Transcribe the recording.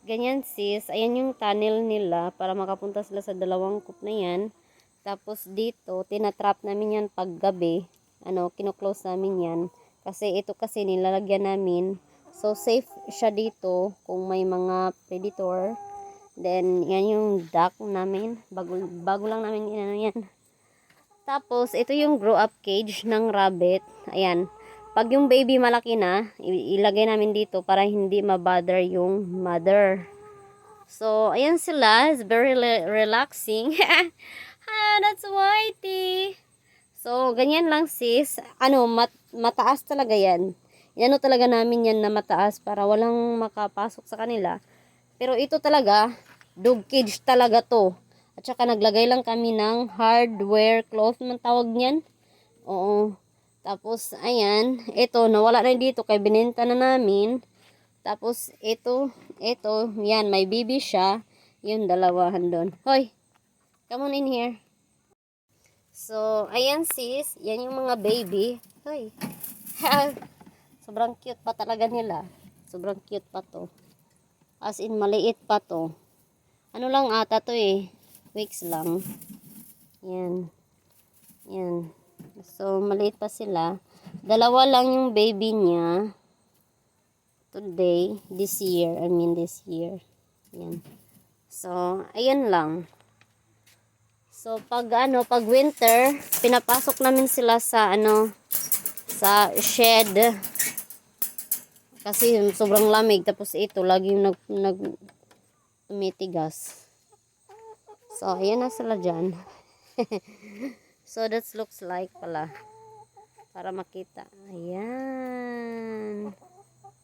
ganyan sis, ayan yung tunnel nila para makapunta sila sa dalawang coop na yan. Tapos dito, tinatrap namin yan pag gabi. Kino-close namin yan. Kasi ito kasi nilalagyan namin. So, safe siya dito kung may mga predator. Then, yan yung duck namin. Bago lang namin yan. Tapos, ito yung grow up cage ng rabbit. Ayan. Pag yung baby malaki na, ilagay namin dito para hindi mabother yung mother. So, ayan sila. It's very relaxing. That's Whitey. So, ganyan lang sis. Mataas talaga yan. Yan talaga namin yan na mataas para walang makapasok sa kanila. Pero ito talaga, dog cage talaga to. At saka naglagay lang kami ng hardware cloth man tawag niyan. Oo. Tapos, ayan. Ito, nawala na dito kay binenta na namin. Tapos, ito, yan, may baby siya. Yung dalawahan doon. Hoy, come on in here. So, ayan sis. Yan yung mga baby. Hoy. Sobrang cute pa talaga nila. Sobrang cute pa to. As in, maliit pa to. Ano lang ata to eh. Weeks lang. Yan. Yan. So, maliit pa sila. Dalawa lang yung baby niya. Today. This year. Yan. So, ayan lang. So, pag winter, pinapasok namin sila sa sa shed. Kasi sobrang lamig. Tapos ito, lagi yung tumitigas. So, ayan na sila dyan. So, that looks like pala. Para makita. Ayan.